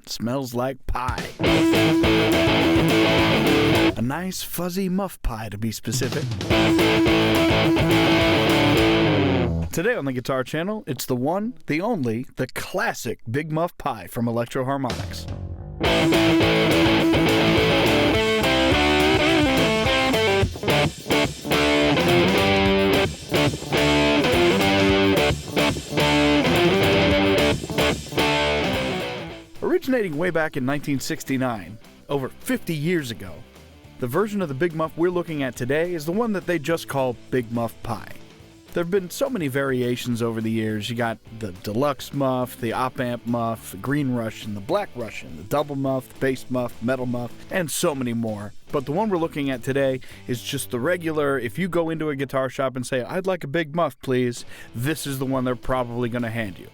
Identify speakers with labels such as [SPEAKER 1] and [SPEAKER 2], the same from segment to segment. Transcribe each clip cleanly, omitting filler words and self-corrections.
[SPEAKER 1] Smells like pie. A nice fuzzy muff pie, to be specific. Today on the Guitar Channel, it's the one, the only, the classic Big Muff Pi from Electro-Harmonix. Originating way back in 1969, over 50 years ago, the version of the Big Muff we're looking at today is the one that they just call Big Muff Pi. There have been so many variations over the years. You got the deluxe muff, the op-amp muff, the green Russian, the black Russian, the double muff, the bass muff, metal muff, and so many more. But the one we're looking at today is just the regular, if you go into a guitar shop and say, "I'd like a Big Muff, please," this is the one they're probably going to hand you.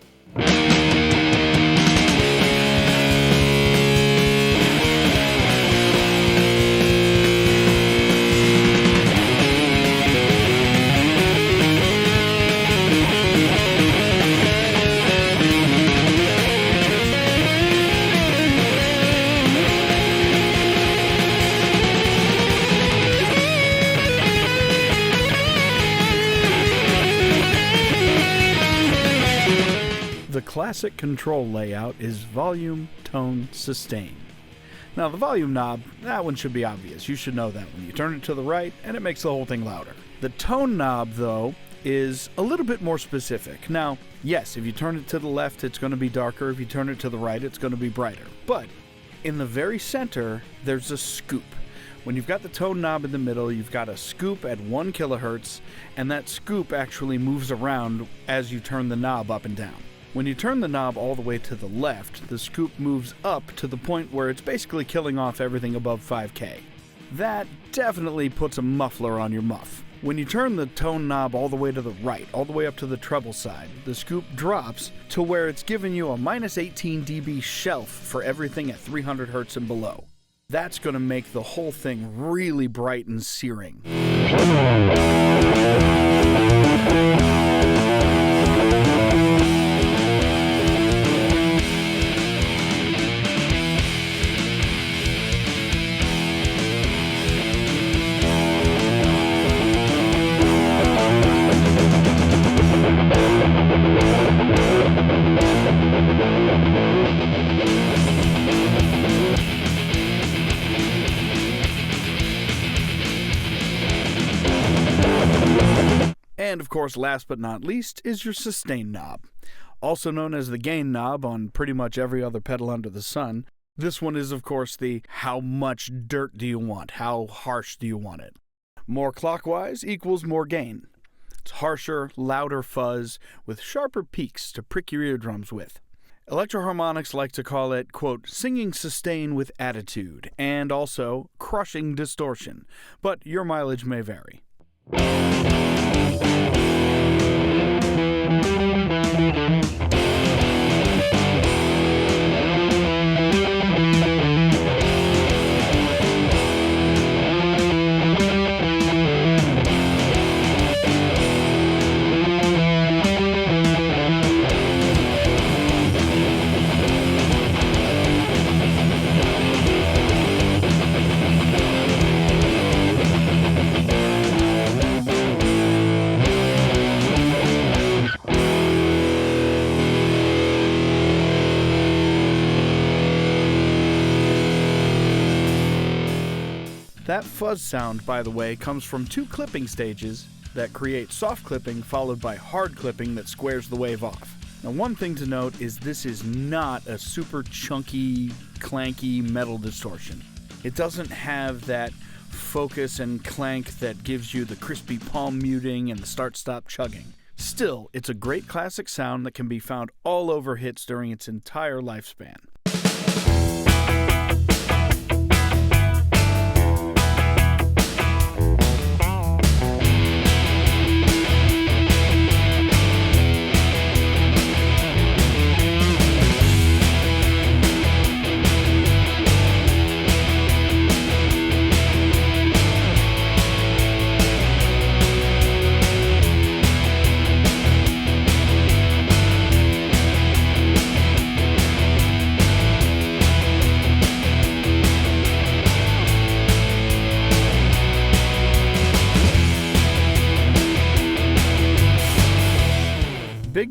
[SPEAKER 1] The classic control layout is volume, tone, sustain. Now the volume knob, that one should be obvious. You should know that one. You turn it to the right and it makes the whole thing louder. The tone knob, though, is a little bit more specific. Now, yes, if you turn it to the left, it's going to be darker. If you turn it to the right, it's going to be brighter. But in the very center, there's a scoop. When you've got the tone knob in the middle, you've got a scoop at 1 kilohertz, and that scoop actually moves around as you turn the knob up and down. When you turn the knob all the way to the left, the scoop moves up to the point where it's basically killing off everything above 5K. That definitely puts a muffler on your muff. When you turn the tone knob all the way to the right, all the way up to the treble side, the scoop drops to where it's giving you a minus 18 dB shelf for everything at 300 Hz and below. That's going to make the whole thing really bright and searing. And of course, last but not least, is your sustain knob. Also known as the gain knob on pretty much every other pedal under the sun, this one is of course the how much dirt do you want, how harsh do you want it. More clockwise equals more gain. It's harsher, louder fuzz with sharper peaks to prick your eardrums with. Electro-Harmonix like to call it, quote, singing sustain with attitude, and also crushing distortion, but your mileage may vary. That fuzz sound, by the way, comes from 2 clipping stages that create soft clipping followed by hard clipping that squares the wave off. Now, one thing to note is this is not a super chunky, clanky metal distortion. It doesn't have that focus and clank that gives you the crispy palm muting and the start-stop chugging. Still, it's a great classic sound that can be found all over hits during its entire lifespan.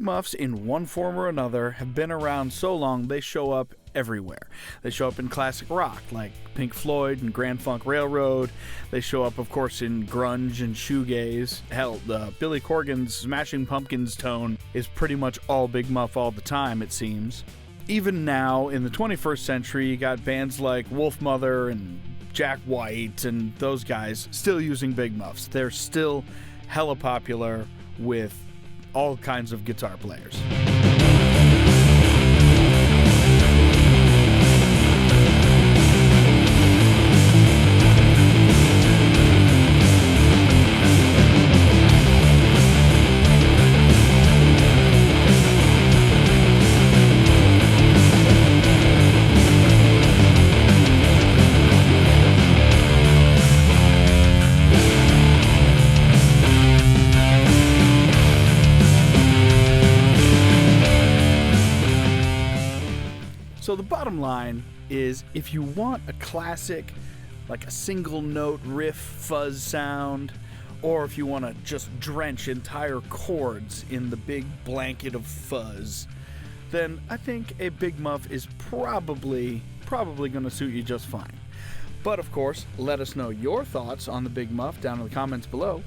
[SPEAKER 1] Muffs, in one form or another, have been around so long they show up everywhere. They show up in classic rock, like Pink Floyd and Grand Funk Railroad. They show up, of course, in grunge and shoegaze. Hell, Billy Corgan's Smashing Pumpkins tone is pretty much all Big Muff all the time, it seems. Even now, in the 21st century, you got bands like Wolfmother and Jack White and those guys still using Big Muffs. They're still hella popular with all kinds of guitar players. So the bottom line is, if you want a classic, like a single note riff fuzz sound, or if you want to just drench entire chords in the big blanket of fuzz, then I think a Big Muff is probably going to suit you just fine. But of course, let us know your thoughts on the Big Muff down in the comments below.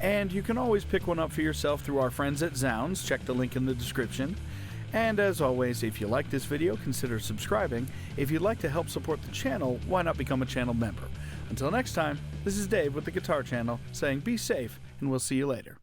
[SPEAKER 1] And you can always pick one up for yourself through our friends at zZounds. Check the link in the description. And as always, if you like this video, consider subscribing. If you'd like to help support the channel, why not become a channel member? Until next time, this is Dave with the Guitar Channel saying be safe, and we'll see you later.